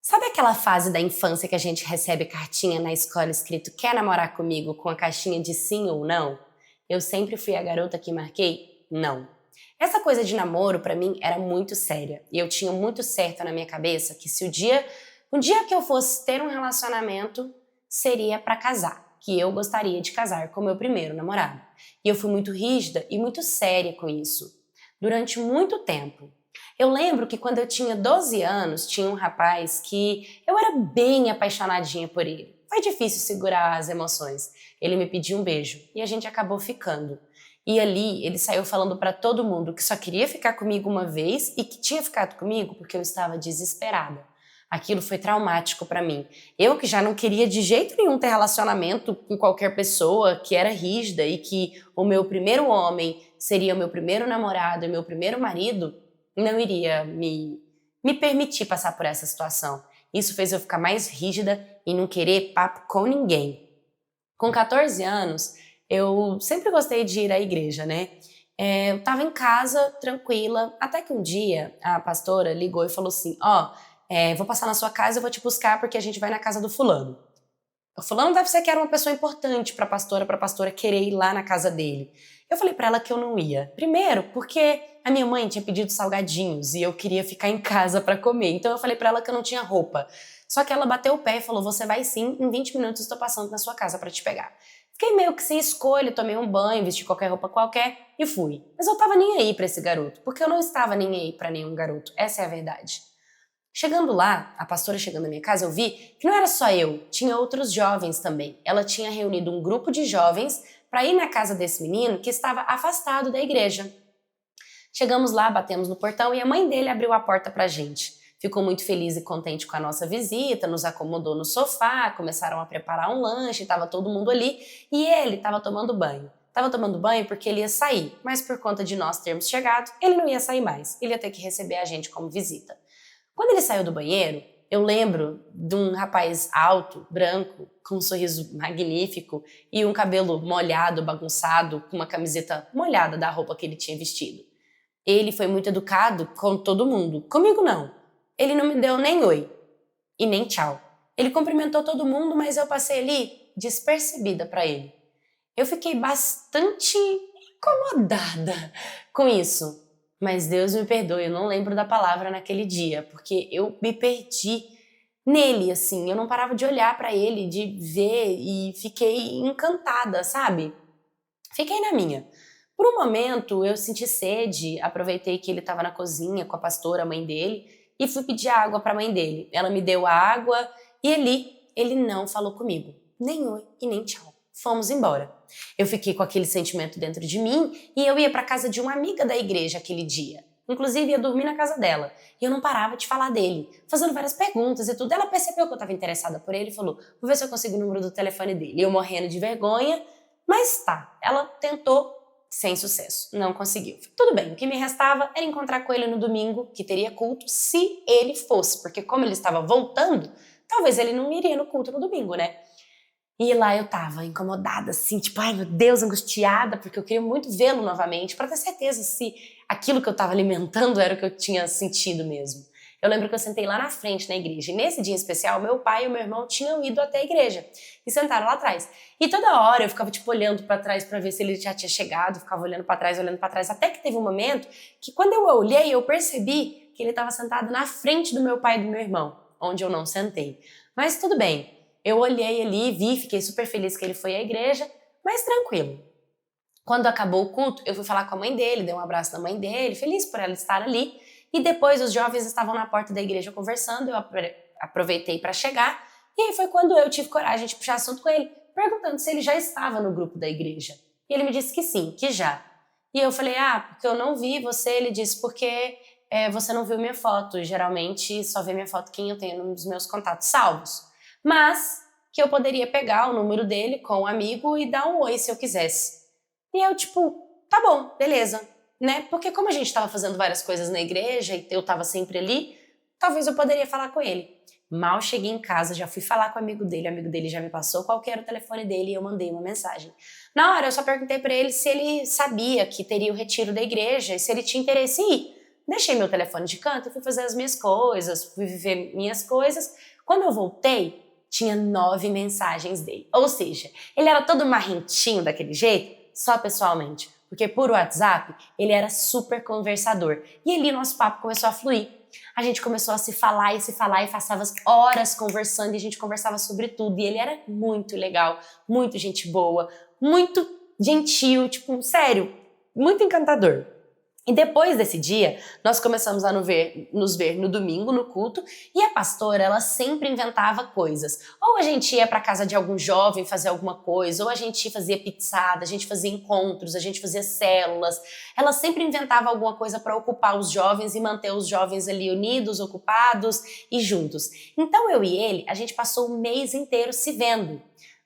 Sabe aquela fase da infância que a gente recebe cartinha na escola escrito "quer namorar comigo" com a caixinha de sim ou não? Eu sempre fui a garota que marquei não. Essa coisa de namoro pra mim era muito séria e eu tinha muito certo na minha cabeça que se um dia que eu fosse ter um relacionamento seria pra casar, que eu gostaria de casar com meu primeiro namorado. E eu fui muito rígida e muito séria com isso durante muito tempo. Eu lembro que quando eu tinha 12 anos, tinha um rapaz que eu era bem apaixonadinha por ele. Foi difícil segurar as emoções. Ele me pediu um beijo e a gente acabou ficando. E ali ele saiu falando pra todo mundo que só queria ficar comigo uma vez e que tinha ficado comigo porque eu estava desesperada. Aquilo foi traumático pra mim. Eu que já não queria de jeito nenhum ter relacionamento com qualquer pessoa, que era rígida e que o meu primeiro homem seria o meu primeiro namorado e meu primeiro marido, não iria me permitir passar por essa situação. Isso fez eu ficar mais rígida e não querer papo com ninguém. Com 14 anos, eu sempre gostei de ir à igreja, né? Eu tava em casa, tranquila, até que um dia a pastora ligou e falou assim: vou passar na sua casa e vou te buscar porque a gente vai na casa do fulano. O fulano deve ser que era uma pessoa importante pra pastora querer ir lá na casa dele. Eu falei pra ela que eu não ia. Primeiro, porque a minha mãe tinha pedido salgadinhos e eu queria ficar em casa pra comer. Então eu falei pra ela que eu não tinha roupa. Só que ela bateu o pé e falou: "Você vai sim, em 20 minutos estou passando na sua casa pra te pegar". Fiquei meio que sem escolha, tomei um banho, vesti qualquer roupa qualquer e fui. Mas eu tava nem aí pra esse garoto, porque eu não estava nem aí pra nenhum garoto. Essa é a verdade. Chegando lá, a pastora chegando na minha casa, eu vi que não era só eu, tinha outros jovens também. Ela tinha reunido um grupo de jovens para ir na casa desse menino que estava afastado da igreja. Chegamos lá, batemos no portão e a mãe dele abriu a porta pra gente. Ficou muito feliz e contente com a nossa visita, nos acomodou no sofá, começaram a preparar um lanche, estava todo mundo ali e ele estava tomando banho. Estava tomando banho porque ele ia sair, mas por conta de nós termos chegado, ele não ia sair mais, ele ia ter que receber a gente como visita. Quando ele saiu do banheiro, eu lembro de um rapaz alto, branco, com um sorriso magnífico e um cabelo molhado, bagunçado, com uma camiseta molhada da roupa que ele tinha vestido. Ele foi muito educado com todo mundo. Comigo não. Ele não me deu nem oi e nem tchau. Ele cumprimentou todo mundo, mas eu passei ali despercebida para ele. Eu fiquei bastante incomodada com isso. Mas Deus me perdoe, eu não lembro da palavra naquele dia, porque eu me perdi nele, assim. Eu não parava de olhar pra ele, de ver e fiquei encantada, sabe? Fiquei na minha. Por um momento eu senti sede, aproveitei que ele estava na cozinha com a pastora, a mãe dele, e fui pedir água para a mãe dele. Ela me deu água e ele não falou comigo, nem oi e nem tchau. Fomos embora. Eu fiquei com aquele sentimento dentro de mim e eu ia para casa de uma amiga da igreja aquele dia. Inclusive ia dormir na casa dela. E eu não parava de falar dele, fazendo várias perguntas e tudo. Ela percebeu que eu estava interessada por ele e falou: "Vou ver se eu consigo o número do telefone dele". E eu morrendo de vergonha, mas tá, ela tentou sem sucesso, não conseguiu. Tudo bem, o que me restava era encontrar com ele no domingo, que teria culto, se ele fosse, porque como ele estava voltando, talvez ele não iria no culto no domingo, né? E lá eu tava, incomodada, assim, tipo, ai meu Deus, angustiada, porque eu queria muito vê-lo novamente, pra ter certeza se aquilo que eu tava alimentando era o que eu tinha sentido mesmo. Eu lembro que eu sentei lá na frente na igreja, e nesse dia em especial, meu pai e o meu irmão tinham ido até a igreja, e sentaram lá atrás. E toda hora eu ficava, tipo, olhando pra trás pra ver se ele já tinha chegado, ficava olhando pra trás, até que teve um momento que quando eu olhei, eu percebi que ele tava sentado na frente do meu pai e do meu irmão, onde eu não sentei. Mas tudo bem. Eu olhei ali, vi, fiquei super feliz que ele foi à igreja, mas tranquilo. Quando acabou o culto, eu fui falar com a mãe dele, dei um abraço na mãe dele, feliz por ela estar ali. E depois os jovens estavam na porta da igreja conversando, eu aproveitei para chegar. E aí foi quando eu tive coragem de puxar assunto com ele, perguntando se ele já estava no grupo da igreja. E ele me disse que sim, que já. E eu falei, porque eu não vi você. Ele disse, porque você não viu minha foto. Geralmente só vê minha foto quem eu tenho nos meus contatos salvos. Mas que eu poderia pegar o número dele com um amigo e dar um oi se eu quisesse. E eu, tipo, tá bom, beleza, né? Porque como a gente tava fazendo várias coisas na igreja e eu tava sempre ali, talvez eu poderia falar com ele. Mal cheguei em casa, já fui falar com o amigo dele já me passou qual que era o telefone dele e eu mandei uma mensagem. Na hora eu só perguntei pra ele se ele sabia que teria o retiro da igreja e se ele tinha interesse em ir. Deixei meu telefone de canto e fui fazer as minhas coisas, fui viver minhas coisas. Quando eu voltei, tinha 9 mensagens dele. Ou seja, ele era todo marrentinho daquele jeito, só pessoalmente. Porque por WhatsApp, ele era super conversador. E ali nosso papo começou a fluir. A gente começou a se falar e passava horas conversando e a gente conversava sobre tudo. E ele era muito legal, muito gente boa, muito gentil, tipo, sério, muito encantador. E depois desse dia, nós começamos a nos ver no domingo, no culto, e a pastora, ela sempre inventava coisas. Ou a gente ia para casa de algum jovem fazer alguma coisa, ou a gente fazia pizzada, a gente fazia encontros, a gente fazia células. Ela sempre inventava alguma coisa para ocupar os jovens e manter os jovens ali unidos, ocupados e juntos. Então eu e ele, a gente passou o mês inteiro se vendo.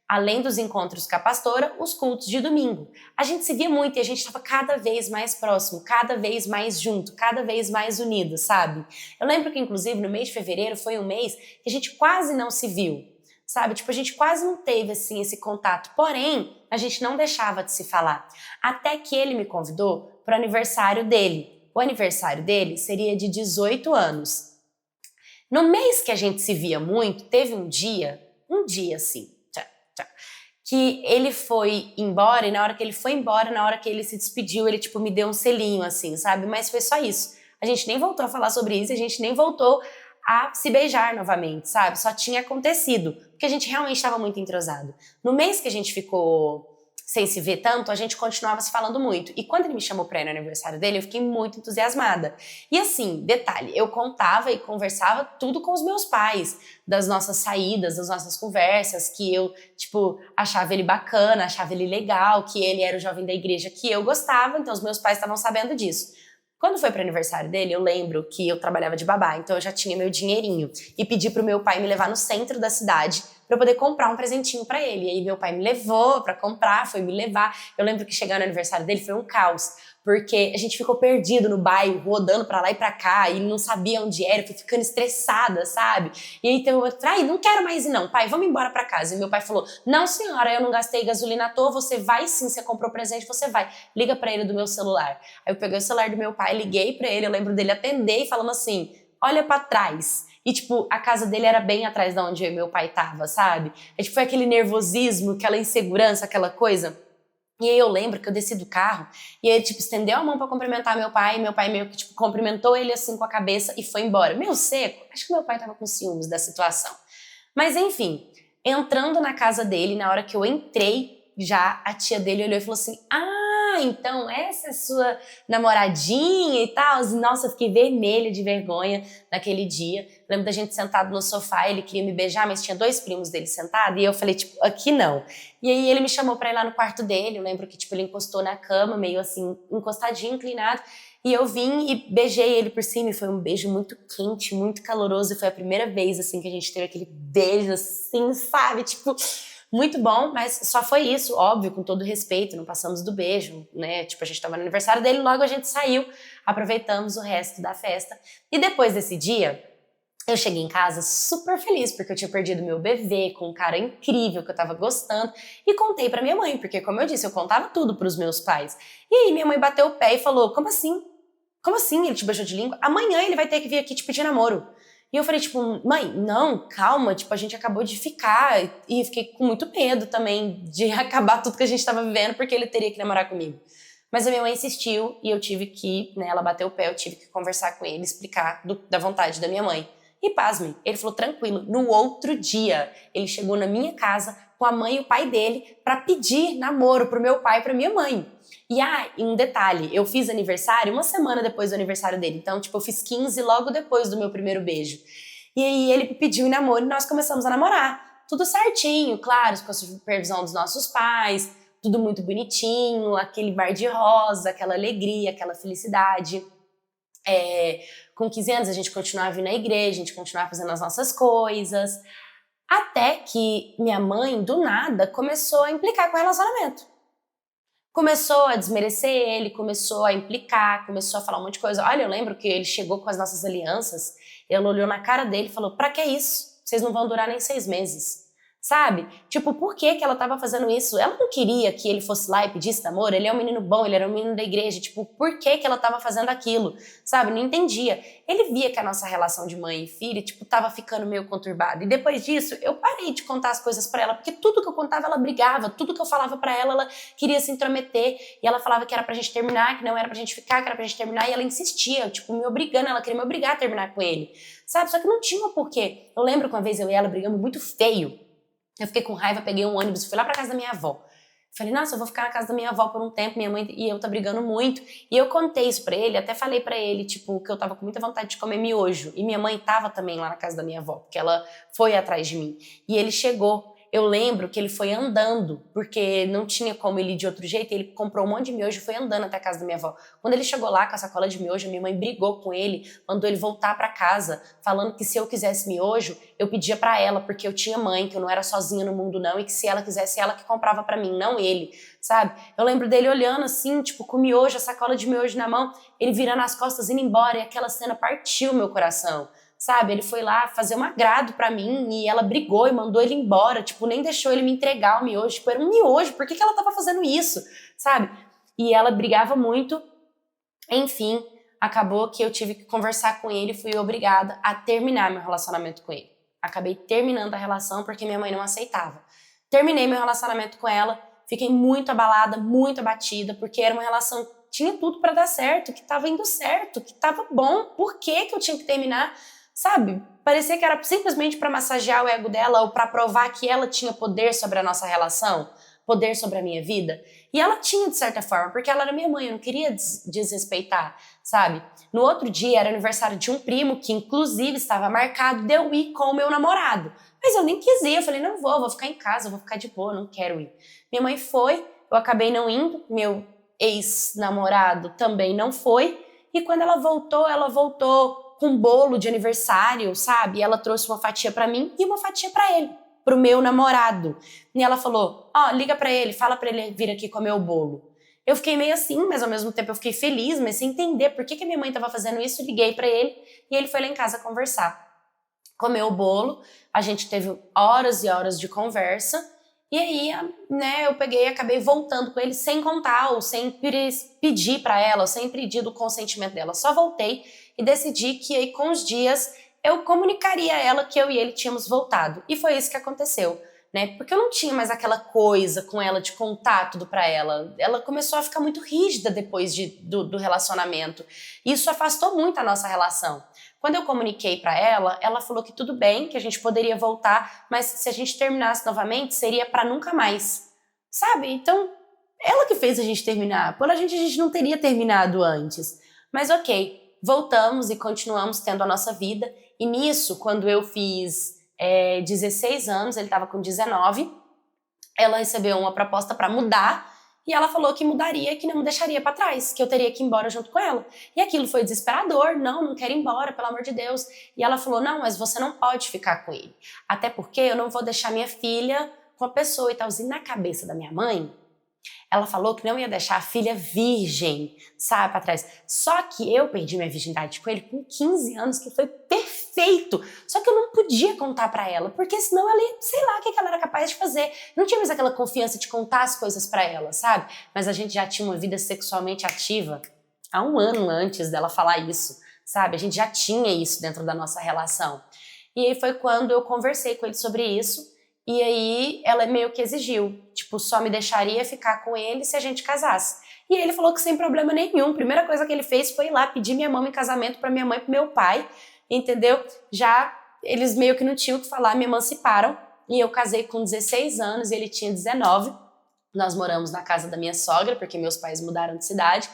Além dos encontros com a pastora, os cultos de domingo. A gente se via muito e a gente estava cada vez mais próximo, cada vez mais junto, cada vez mais unido, sabe? Eu lembro que, inclusive, no mês de fevereiro foi um mês que a gente quase não se viu, sabe? Tipo, a gente quase não teve, assim, esse contato. Porém, a gente não deixava de se falar. Até que ele me convidou para o aniversário dele. O aniversário dele seria de 18 anos. No mês que a gente se via muito, teve um dia assim, que ele foi embora e na hora que ele foi embora, na hora que ele se despediu, ele tipo me deu um selinho assim, sabe? Mas foi só isso. A gente nem voltou a falar sobre isso, a gente nem voltou a se beijar novamente, sabe? Só tinha acontecido, porque a gente realmente estava muito entrosado. No mês que a gente ficou sem se ver tanto, a gente continuava se falando muito. E quando ele me chamou pra ir no aniversário dele, eu fiquei muito entusiasmada. E assim, detalhe, eu contava e conversava tudo com os meus pais, das nossas saídas, das nossas conversas, que eu, tipo, achava ele bacana, achava ele legal, que ele era o jovem da igreja que eu gostava, então os meus pais estavam sabendo disso. Quando foi pro aniversário dele, eu lembro que eu trabalhava de babá, então eu já tinha meu dinheirinho. E pedi pro meu pai me levar no centro da cidade pra eu poder comprar um presentinho pra ele. E aí meu pai me levou pra comprar, foi me levar. Eu lembro que chegar no aniversário dele foi um caos, porque a gente ficou perdido no bairro, rodando pra lá e pra cá, e não sabia onde era, eu fui ficando estressada, sabe? E aí teve uma outra, ai, não quero mais ir não, pai, vamos embora pra casa. E meu pai falou, não senhora, eu não gastei gasolina à toa, você vai sim, você comprou presente, você vai. Liga pra ele do meu celular. Aí eu peguei o celular do meu pai, liguei pra ele, eu lembro dele atender e falando assim, olha pra trás. E, tipo, a casa dele era bem atrás de onde eu e meu pai tava, sabe? E, tipo, foi aquele nervosismo, aquela insegurança, aquela coisa. E aí eu lembro que eu desci do carro e ele, tipo, estendeu a mão pra cumprimentar meu pai e meu pai meio que, tipo, cumprimentou ele assim com a cabeça e foi embora. Meio seco. Acho que meu pai tava com ciúmes da situação. Mas, enfim, entrando na casa dele, na hora que eu entrei, já a tia dele olhou e falou assim, então essa é sua namoradinha e tal. Nossa, eu fiquei vermelha de vergonha naquele dia. Lembro da gente sentado no sofá, ele queria me beijar, mas tinha 2 primos dele sentados e eu falei, tipo, aqui não. E aí ele me chamou pra ir lá no quarto dele, eu lembro que, tipo, ele encostou na cama, meio assim, encostadinho, inclinado, e eu vim e beijei ele por cima e foi um beijo muito quente, muito caloroso e foi a primeira vez, assim, que a gente teve aquele beijo, assim, sabe, tipo... Muito bom, mas só foi isso, óbvio, com todo respeito, não passamos do beijo, né? Tipo, a gente tava no aniversário dele, logo a gente saiu, aproveitamos o resto da festa. E depois desse dia, eu cheguei em casa super feliz, porque eu tinha perdido meu bebê com um cara incrível que eu tava gostando, e contei pra minha mãe, porque como eu disse, eu contava tudo pros meus pais. E aí minha mãe bateu o pé e falou, como assim? Como assim ele te beijou de língua? Amanhã ele vai ter que vir aqui te pedir namoro. E eu falei, tipo, mãe, não, calma, tipo, a gente acabou de ficar. E fiquei com muito medo também de acabar tudo que a gente tava vivendo, porque ele teria que namorar comigo. Mas a minha mãe insistiu e eu tive que, né, ela bateu o pé, eu tive que conversar com ele, explicar da vontade da minha mãe. E pasme, ele falou tranquilo. No outro dia, ele chegou na minha casa com a mãe e o pai dele pra pedir namoro pro meu pai e pra minha mãe. E um detalhe, eu fiz aniversário uma semana depois do aniversário dele. Então, tipo, eu fiz 15 logo depois do meu primeiro beijo. E aí ele me pediu em namoro e nós começamos a namorar. Tudo certinho, claro, com a supervisão dos nossos pais, tudo muito bonitinho, aquele mar de rosa, aquela alegria, aquela felicidade. Com 15 anos a gente continuava indo na igreja, a gente continuava fazendo as nossas coisas. Até que minha mãe, do nada, começou a implicar com o relacionamento. Começou a desmerecer ele, começou a implicar, começou a falar um monte de coisa. Olha, eu lembro que ele chegou com as nossas alianças, ela olhou na cara dele e falou, pra que isso? Vocês não vão durar nem 6 meses. Sabe? Tipo, por que que ela tava fazendo isso? Ela não queria que ele fosse lá e pedisse namoro, ele é um menino bom, ele era um menino da igreja, tipo, por que que ela tava fazendo aquilo? Sabe? Não entendia. Ele via que a nossa relação de mãe e filha, tipo, tava ficando meio conturbada. E depois disso, eu parei de contar as coisas pra ela, porque tudo que eu contava ela brigava, tudo que eu falava pra ela, ela queria se intrometer, e ela falava que era pra gente terminar, que não era pra gente ficar, que era pra gente terminar, e ela insistia, tipo, me obrigando, ela queria me obrigar a terminar com ele. Sabe? Só que não tinha porquê. Eu lembro que uma vez eu e ela brigamos muito feio. Eu fiquei com raiva, peguei um ônibus e fui lá pra casa da minha avó. Falei, nossa, eu vou ficar na casa da minha avó por um tempo, minha mãe e eu tá brigando muito. E eu contei isso pra ele, até falei pra ele, tipo, que eu tava com muita vontade de comer miojo. E minha mãe tava também lá na casa da minha avó, porque ela foi atrás de mim. E ele chegou. Eu lembro que ele foi andando, porque não tinha como ele ir de outro jeito, e ele comprou um monte de miojo e foi andando até a casa da minha avó. Quando ele chegou lá com a sacola de miojo, a minha mãe brigou com ele, mandou ele voltar pra casa, falando que se eu quisesse miojo, eu pedia pra ela, porque eu tinha mãe, que eu não era sozinha no mundo não, e que se ela quisesse, ela que comprava pra mim, não ele, sabe? Eu lembro dele olhando assim, tipo, com miojo, a sacola de miojo na mão, ele virando as costas, indo embora, e aquela cena partiu meu coração. Sabe, ele foi lá fazer um agrado pra mim e ela brigou e mandou ele embora, tipo, nem deixou ele me entregar o miojo, tipo, era um miojo, por que que ela tava fazendo isso, sabe? E ela brigava muito, enfim, acabou que eu tive que conversar com ele e fui obrigada a terminar meu relacionamento com ele. Acabei terminando a relação porque minha mãe não aceitava. Terminei meu relacionamento com ela, fiquei muito abalada, muito abatida, porque era uma relação que tinha tudo pra dar certo, que tava indo certo, que tava bom, por que que eu tinha que terminar? Sabe? Parecia que era simplesmente para massagear o ego dela ou para provar que ela tinha poder sobre a nossa relação, poder sobre a minha vida. E ela tinha, de certa forma, porque ela era minha mãe, eu não queria desrespeitar, sabe? No outro dia era aniversário de um primo que, inclusive, estava marcado de eu ir com o meu namorado. Mas eu nem quis ir, eu falei, não vou ficar em casa, eu vou ficar de boa, não quero ir. Minha mãe foi, eu acabei não indo, meu ex-namorado também não foi, e quando ela voltou com bolo de aniversário, sabe? E ela trouxe uma fatia pra mim e uma fatia pra ele, pro meu namorado. E ela falou, liga pra ele, fala pra ele vir aqui comer o bolo. Eu fiquei meio assim, mas ao mesmo tempo eu fiquei feliz, mas sem entender por que que minha mãe tava fazendo isso. Liguei pra ele e ele foi lá em casa conversar. Comeu o bolo, a gente teve horas e horas de conversa. E aí, né, eu peguei e acabei voltando com ele sem contar, ou sem pedir pra ela, ou sem pedir do consentimento dela. Só voltei e decidi que aí com os dias eu comunicaria a ela que eu e ele tínhamos voltado. E foi isso que aconteceu, né? Porque eu não tinha mais aquela coisa com ela de contar tudo pra ela. Ela começou a ficar muito rígida depois do relacionamento. E isso afastou muito a nossa relação. Quando eu comuniquei pra ela, ela falou que tudo bem, que a gente poderia voltar, mas se a gente terminasse novamente, seria pra nunca mais. Sabe? Então, ela que fez a gente terminar. Por a gente não teria terminado antes. Mas ok, voltamos e continuamos tendo a nossa vida. E nisso, quando eu fiz 16 anos, ele estava com 19, ela recebeu uma proposta para mudar e ela falou que mudaria e que não me deixaria para trás, que eu teria que ir embora junto com ela. E aquilo foi desesperador, não quero ir embora, pelo amor de Deus. E ela falou, não, mas você não pode ficar com ele. Até porque eu não vou deixar minha filha com a pessoa e tal. E na cabeça da minha mãe, ela falou que não ia deixar a filha virgem, sabe, pra trás. Só que eu perdi minha virgindade com ele com 15 anos, que foi perfeito. Só que eu não podia contar pra ela, porque senão ela ia, sei lá, o que ela era capaz de fazer. Não tinha mais aquela confiança de contar as coisas pra ela, sabe? Mas a gente já tinha uma vida sexualmente ativa há um ano antes dela falar isso, sabe? A gente já tinha isso dentro da nossa relação. E aí foi quando eu conversei com ele sobre isso. E aí ela meio que exigiu, tipo, só me deixaria ficar com ele se a gente casasse. E ele falou que sem problema nenhum. A primeira coisa que ele fez foi ir lá pedir minha mão em casamento pra minha mãe e pro meu pai, entendeu? Já eles meio que não tinham o que falar, me emanciparam. E eu casei com 16 anos e ele tinha 19. Nós moramos na casa da minha sogra, porque meus pais mudaram de cidade,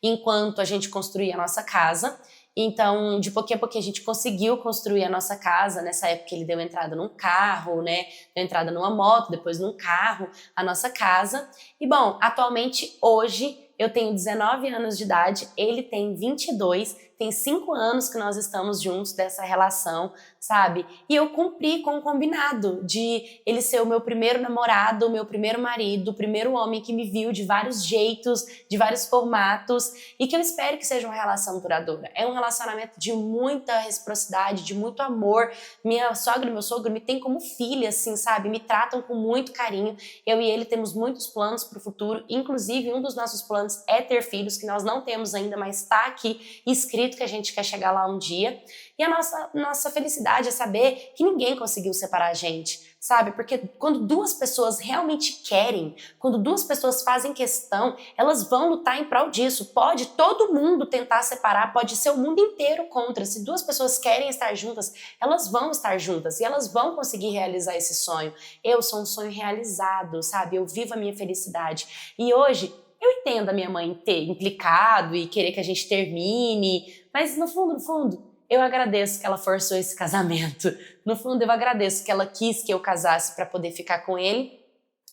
enquanto a gente construía a nossa casa. Então, de pouquinho a pouquinho, a gente conseguiu construir a nossa casa. Nessa época, ele deu entrada num carro, né? Deu entrada numa moto, depois num carro, a nossa casa. E, bom, atualmente, hoje, eu tenho 19 anos de idade, ele tem 22, tem 5 anos que nós estamos juntos dessa relação, sabe? E eu cumpri com o combinado de ele ser o meu primeiro namorado, o meu primeiro marido, o primeiro homem que me viu de vários jeitos, de vários formatos, e que eu espero que seja uma relação duradoura. É um relacionamento de muita reciprocidade, de muito amor. Minha sogra e meu sogro me têm como filha, assim, sabe? Me tratam com muito carinho. Eu e ele temos muitos planos para o futuro, inclusive um dos nossos planos é ter filhos, que nós não temos ainda, mas está aqui escrito que a gente quer chegar lá um dia. E a nossa felicidade é saber que ninguém conseguiu separar a gente, sabe? Porque quando duas pessoas realmente querem, quando duas pessoas fazem questão, elas vão lutar em prol disso. Pode todo mundo tentar separar, pode ser o mundo inteiro contra. Se duas pessoas querem estar juntas, elas vão estar juntas e elas vão conseguir realizar esse sonho. Eu sou um sonho realizado, sabe? Eu vivo a minha felicidade. E hoje, eu entendo a minha mãe ter implicado e querer que a gente termine, mas no fundo, eu agradeço que ela forçou esse casamento. No fundo, eu agradeço que ela quis que eu casasse para poder ficar com ele,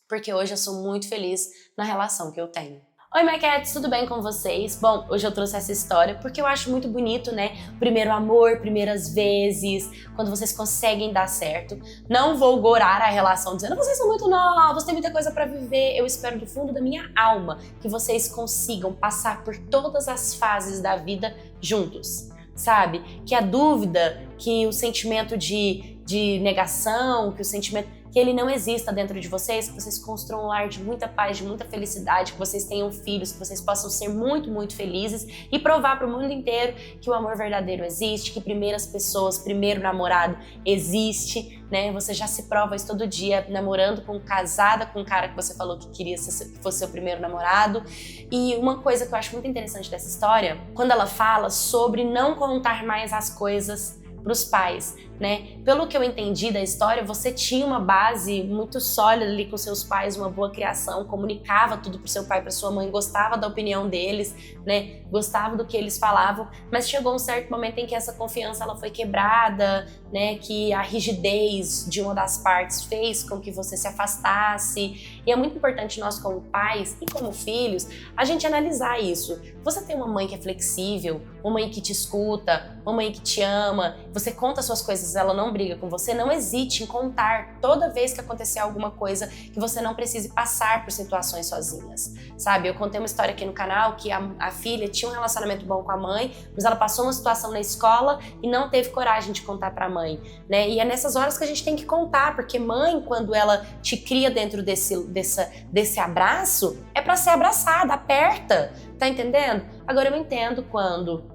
porque hoje eu sou muito feliz na relação que eu tenho. Oi, My Cats, tudo bem com vocês? Bom, hoje eu trouxe essa história porque eu acho muito bonito, né? Primeiro amor, primeiras vezes, quando vocês conseguem dar certo. Não vou gorar a relação dizendo vocês são muito novos, tem muita coisa pra viver. Eu espero do fundo da minha alma que vocês consigam passar por todas as fases da vida juntos, sabe? Que a dúvida, que o sentimento de negação, que o sentimento... que ele não exista dentro de vocês, que vocês construam um lar de muita paz, de muita felicidade, que vocês tenham filhos, que vocês possam ser muito, muito felizes e provar para o mundo inteiro que o amor verdadeiro existe, que primeiras pessoas, primeiro namorado existe, né? Você já se prova isso todo dia, namorando casada com um cara que você falou que queria que fosse seu primeiro namorado. E uma coisa que eu acho muito interessante dessa história, quando ela fala sobre não contar mais as coisas para os pais, né? Pelo que eu entendi da história, você tinha uma base muito sólida ali com seus pais, uma boa criação, comunicava tudo pro seu pai e pra sua mãe, gostava da opinião deles, né? Gostava do que eles falavam, mas chegou um certo momento em que essa confiança ela foi quebrada, né? Que a rigidez de uma das partes fez com que você se afastasse. E é muito importante nós como pais e como filhos, a gente analisar isso. Você tem uma mãe que é flexível, uma mãe que te escuta, uma mãe que te ama, você conta suas coisas, ela não briga com você, não hesite em contar toda vez que acontecer alguma coisa que você não precise passar por situações sozinhas, sabe? Eu contei uma história aqui no canal que a filha tinha um relacionamento bom com a mãe, mas ela passou uma situação na escola e não teve coragem de contar pra mãe, né? E é nessas horas que a gente tem que contar, porque mãe, quando ela te cria dentro desse abraço, é pra ser abraçada, aperta, tá entendendo? Agora eu entendo quando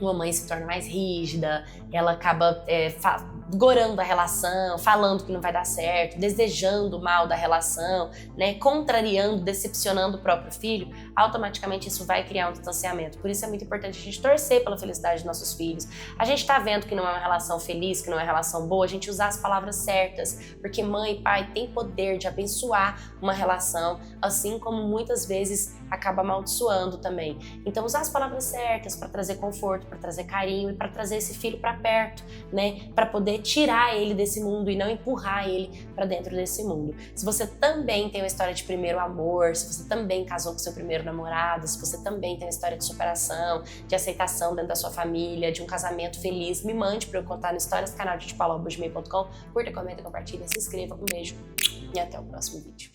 uma mãe se torna mais rígida, ela acaba gorando a relação, falando que não vai dar certo, desejando o mal da relação, né, contrariando, decepcionando o próprio filho, automaticamente isso vai criar um distanciamento. Por isso é muito importante a gente torcer pela felicidade dos nossos filhos. A gente tá vendo que não é uma relação feliz, que não é uma relação boa, a gente usar as palavras certas, porque mãe e pai têm poder de abençoar uma relação, assim como muitas vezes acaba amaldiçoando também. Então usar as palavras certas para trazer conforto, para trazer carinho e para trazer esse filho para perto, né, para poder tirar ele desse mundo e não empurrar ele para dentro desse mundo. Se você também tem uma história de primeiro amor, se você também casou com seu primeiro namorado, se você também tem uma história de superação, de aceitação dentro da sua família, de um casamento feliz, me mande para eu contar no Histórias, canal de Paula, gmail.com. Curta, comenta, compartilha, se inscreva. Um beijo e até o próximo vídeo.